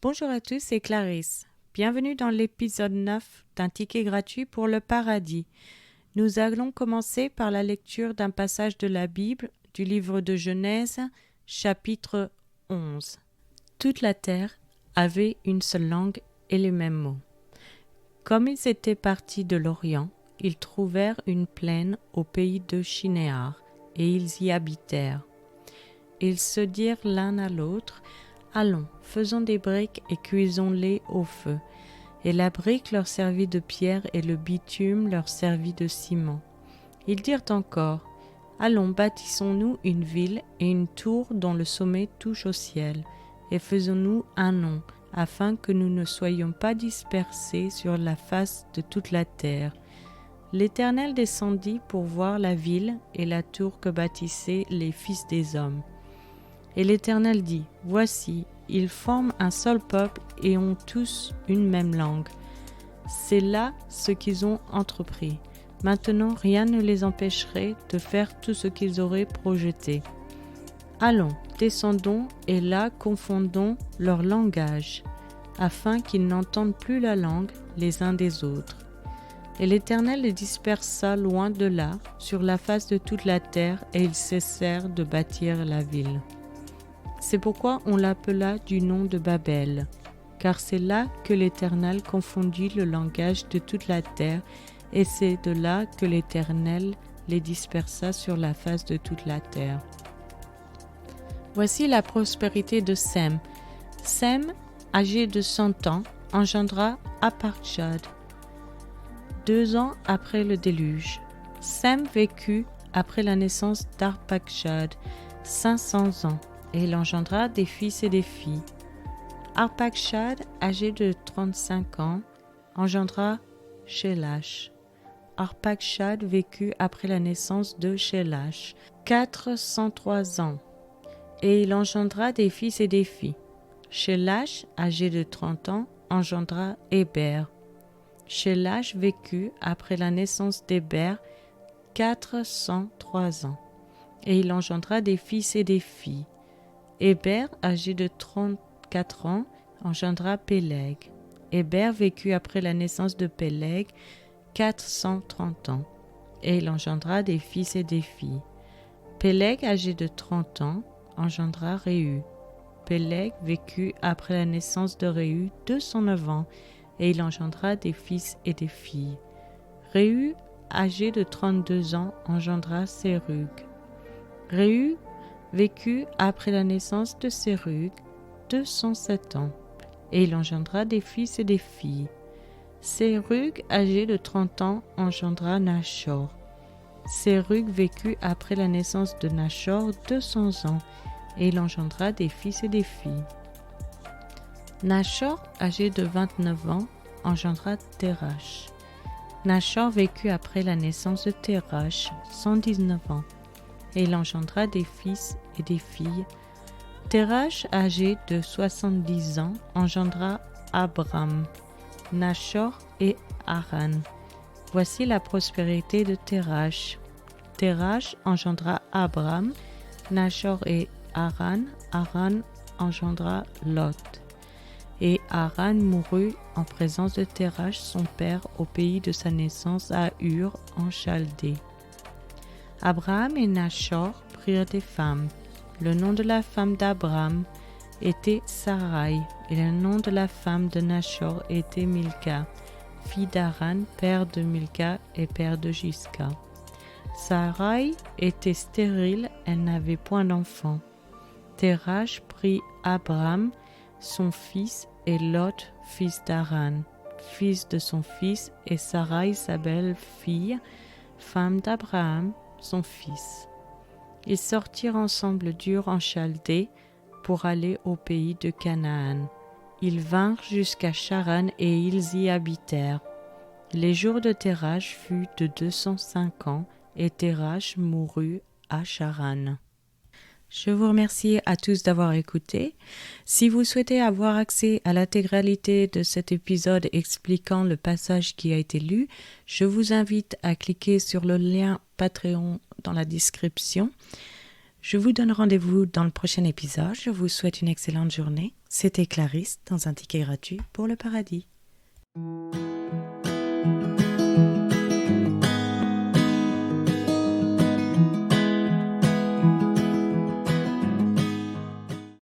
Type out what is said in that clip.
Bonjour à tous, c'est Clarisse. Bienvenue dans l'épisode 9 d'un ticket gratuit pour le paradis. Nous allons commencer par la lecture d'un passage de la Bible, du livre de Genèse, chapitre 11. Toute la terre avait une seule langue et les mêmes mots. Comme ils étaient partis de l'Orient, ils trouvèrent une plaine au pays de Shinéar, et ils y habitèrent. Ils se dirent l'un à l'autre, « Allons, faisons des briques et cuisons-les au feu. » Et la brique leur servit de pierre et le bitume leur servit de ciment. Ils dirent encore, « Allons, bâtissons-nous une ville et une tour dont le sommet touche au ciel, et faisons-nous un nom, afin que nous ne soyons pas dispersés sur la face de toute la terre. » L'Éternel descendit pour voir la ville et la tour que bâtissaient les fils des hommes. Et l'Éternel dit, « Voici, ils forment un seul peuple et ont tous une même langue. C'est là ce qu'ils ont entrepris. Maintenant, rien ne les empêcherait de faire tout ce qu'ils auraient projeté. Allons, descendons et là confondons leur langage, afin qu'ils n'entendent plus la langue les uns des autres. » Et l'Éternel les dispersa loin de là, sur la face de toute la terre, et ils cessèrent de bâtir la ville. C'est pourquoi on l'appela du nom de Babel, car c'est là que l'Éternel confondit le langage de toute la terre, et c'est de là que l'Éternel les dispersa sur la face de toute la terre. Voici la prospérité de Sem. Sem, âgé de 100 ans, engendra Arpachshad. 2 ans après le déluge. Sem vécut après la naissance d'Arpachshad 500 ans, et il engendra des fils et des filles. Arpachshad, âgé de 35 ans, engendra Shélash. Arpachshad vécut après la naissance de Shélash 403 ans, et il engendra des fils et des filles. Shélash, âgé de 30 ans, engendra Héber. Shélash vécut après la naissance d'Héber 403 ans, et il engendra des fils et des filles. Héber, âgé de 34 ans, engendra Péleg. Héber vécut après la naissance de Péleg 430 ans, et il engendra des fils et des filles. Péleg, âgé de 30 ans, engendra Réu. Péleg vécut après la naissance de Réu 209 ans, et il engendra des fils et des filles. Réu, âgé de 32 ans, engendra Sérug. Réu vécut après la naissance de Sérug 207 ans, et il engendra des fils et des filles. Sérug, âgé de 30 ans, engendra Nachor. Sérug vécut après la naissance de Nachor 200 ans, et il engendra des fils et des filles. Nachor, âgé de 29 ans, engendra Térash. Nachor vécut après la naissance de Térash 119 ans, et il engendra des fils et des filles. Térash, âgé de 70 ans, engendra Abram, Nachor et Haran. Voici la prospérité de Térash. Térash engendra Abram, Nachor et Haran. Haran engendra Lot. Et Haran mourut en présence de Térash, son père, au pays de sa naissance à Ur, en Chaldée. Abraham et Nachor prirent des femmes. Le nom de la femme d'Abram était Sarai, et le nom de la femme de Nachor était Milka, fille d'Haran, père de Milka et père de Jisca. Sarai était stérile, elle n'avait point d'enfant. Térash prit Abram, son fils, et Lot, fils d'Haran, fils de son fils, et Sarai, sa belle-fille, femme d'Abraham, son fils. Ils sortirent ensemble d'Ur en Chaldée pour aller au pays de Canaan. Ils vinrent jusqu'à Charan et ils y habitèrent. Les jours de Térash furent de 205 ans, et Térash mourut à Charan. Je vous remercie à tous d'avoir écouté. Si vous souhaitez avoir accès à l'intégralité de cet épisode expliquant le passage qui a été lu, je vous invite à cliquer sur le lien Patreon dans la description. Je vous donne rendez-vous dans le prochain épisode. Je vous souhaite une excellente journée. C'était Clarisse dans un ticket gratuit pour le paradis.